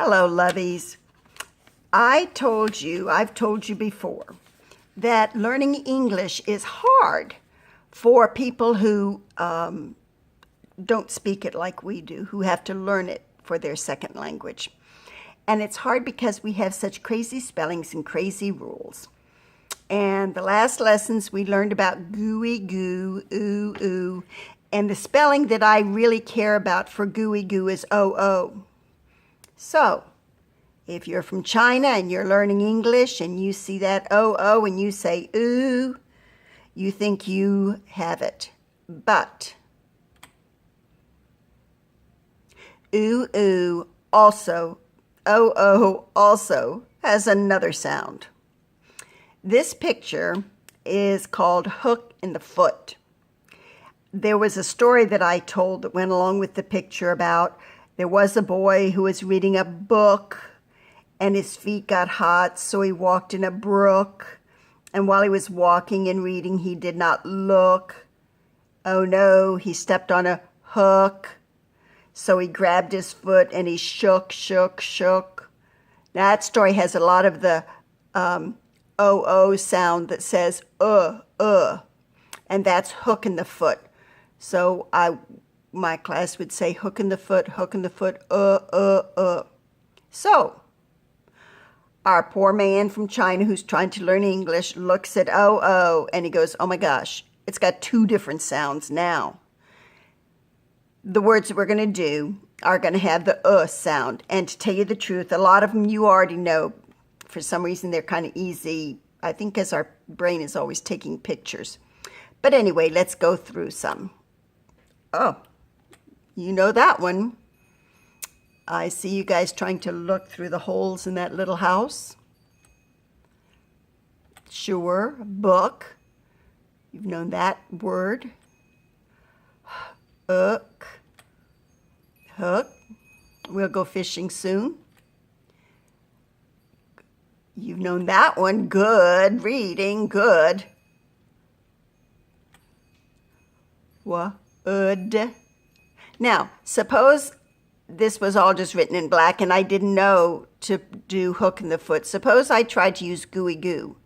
Hello, lovies. I've told you before, that learning English is hard for people who don't speak it like we do, who have to learn it for their second language. And it's hard because we have such crazy spellings and crazy rules. And the last lessons we learned about gooey goo, ooh, ooh. And the spelling that I really care about for gooey goo is O-O. So, if you're from China and you're learning English and you see that O-O and you say ooh, you think you have it. But ooh, ooh also, O-O also has another sound. This picture is called Hook in the Foot. There was a story that I told that went along with the picture about there was a boy who was reading a book and his feet got hot, so he walked in a brook. And while he was walking and reading, he did not look. Oh no, he stepped on a hook. So he grabbed his foot and he shook, shook, shook. That story has a lot of the O-O sound that says and that's hook in the foot. So my class would say hook in the foot, So, our poor man from China who's trying to learn English looks at O-O and he goes, oh my gosh, it's got two different sounds now. The words that we're going to do are going to have the sound. And to tell you the truth, a lot of them you already know. For some reason, they're kind of easy, I think because our brain is always taking pictures. But anyway, let's go through some. Oh, you know that one. I see you guys trying to look through the holes in that little house. Sure, book. You've known that word. Hook. Hook. We'll go fishing soon. You've known that one. Good. Reading. Good. Wood. Now, suppose this was all just written in black and I didn't know to do hook in the foot. Suppose I tried to use gooey goo.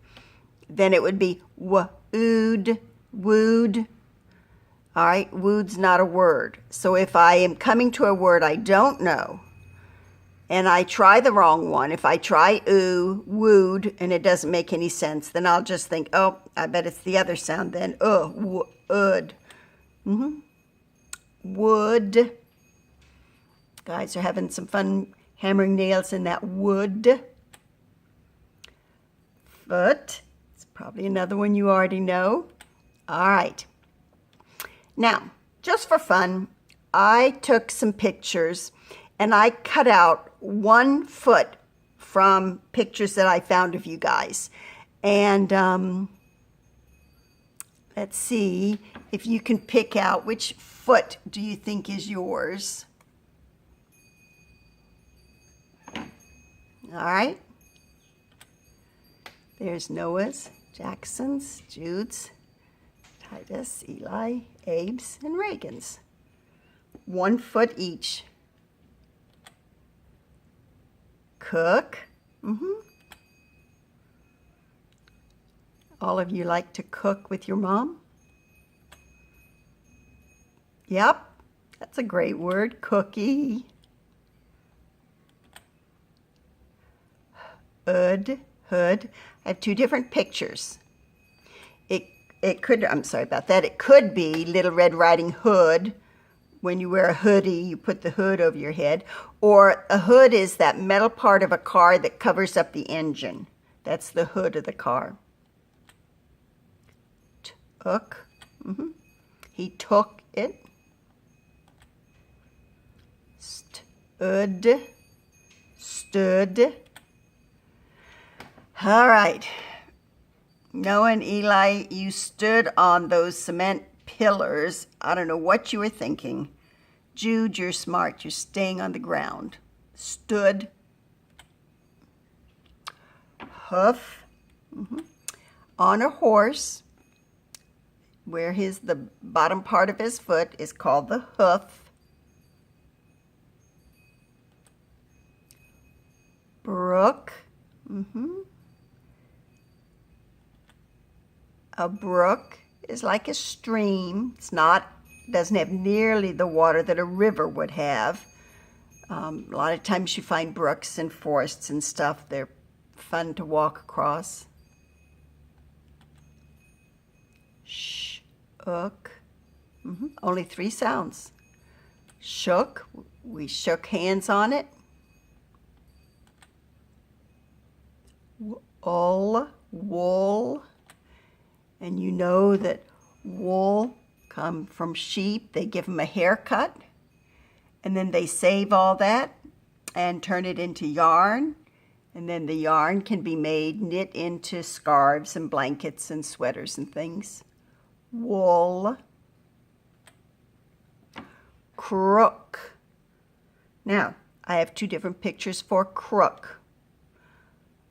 Then it would be wood, wood. All right, wood's not a word. So if I am coming to a word I don't know and I try the wrong one, if I try ooh, wood, and it doesn't make any sense, then I'll just think, oh, I bet it's the other sound then. Wood. Wood. Guys are having some fun hammering nails in that wood. Foot. It's probably another one you already know. All right. Now, just for fun, I took some pictures and I cut out 1 foot from pictures that I found of you guys. And let's see if you can pick out which foot do you think is yours. All right. There's Noah's, Jackson's, Jude's, Titus, Eli, Abe's, and Reagan's. 1 foot each. Cook. All of you like to cook with your mom? Yep, that's a great word, cookie. Hood. I have 2 different pictures. It could, I'm sorry about that, it could be Little Red Riding Hood. When you wear a hoodie, you put the hood over your head. Or a hood is that metal part of a car that covers up the engine. That's the hood of the car. Took. He took it. Stood. All right. Noah and Eli, you stood on those cement pillars. I don't know what you were thinking. Jude, you're smart. You're staying on the ground. Stood. Hoof. On a horse, where the bottom part of his foot is called the hoof. Brook. A brook is like a stream. Doesn't have nearly the water that a river would have. A lot of times you find brooks in forests and stuff. They're fun to walk across. Shook. Only 3 sounds. Shook, we shook hands on it. Wool. And you know that wool come from sheep. They give them a haircut, and then they save all that and turn it into yarn. And then the yarn can be knit into scarves and blankets and sweaters and things. Wool. Crook. Now, I have 2 different pictures for crook.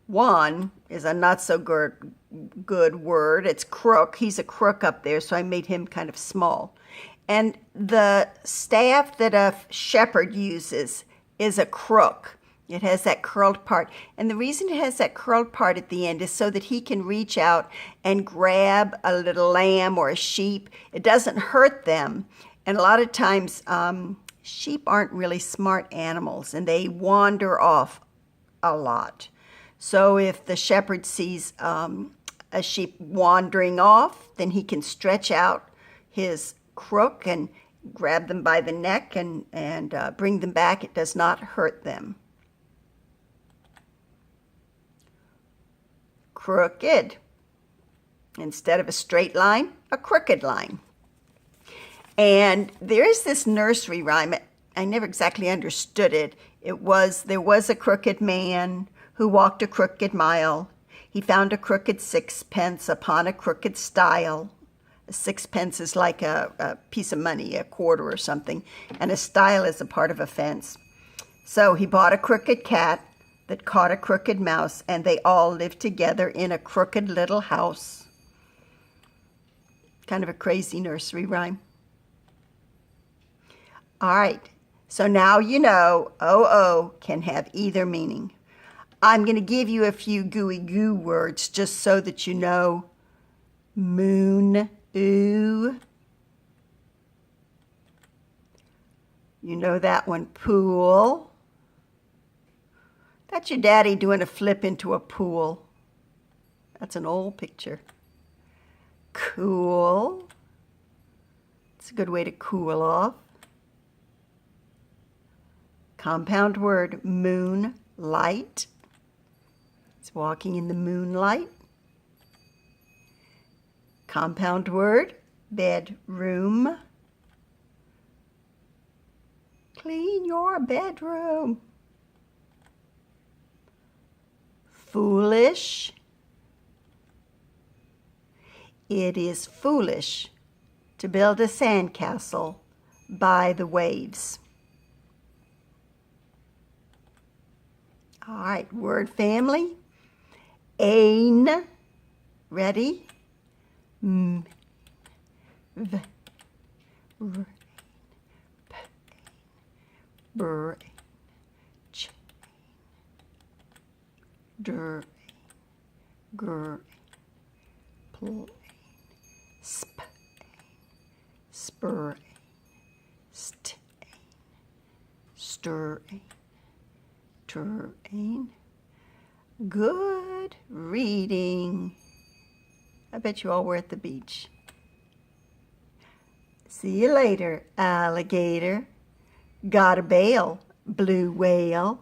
One is a not so good word. It's crook. He's a crook up there, so I made him kind of small. And the staff that a shepherd uses is a crook. It has that curled part. And the reason it has that curled part at the end is so that he can reach out and grab a little lamb or a sheep. It doesn't hurt them. And a lot of times, sheep aren't really smart animals, and they wander off a lot. So if the shepherd sees a sheep wandering off, then he can stretch out his crook and grab them by the neck and bring them back. It does not hurt them. Crooked. Instead of a straight line, a crooked line. And there is this nursery rhyme. I never exactly understood it. There was a crooked man who walked a crooked mile. He found a crooked sixpence upon a crooked stile. A sixpence is like a piece of money, a quarter or something, and a stile is a part of a fence. So he bought a crooked cat that caught a crooked mouse, and they all lived together in a crooked little house. Kind of a crazy nursery rhyme. All right, so now you know O-O can have either meaning. I'm going to give you a few gooey goo words just so that you know. Moon, ooh. You know that one. Pool. That's your daddy doing a flip into a pool. That's an old picture. Cool. It's a good way to cool off. Compound word, moonlight. It's walking in the moonlight. Compound word, bedroom. Clean your bedroom. Foolish. It is foolish to build a sandcastle by the waves. All right, word family. Ain. Ready? M. V. R. P. Br. Ch. Dur. Gr. Pl. Sp. Spur. St. Stir. Terrain. Good reading. I bet you all were at the beach. See you later, alligator. Got a bail, blue whale.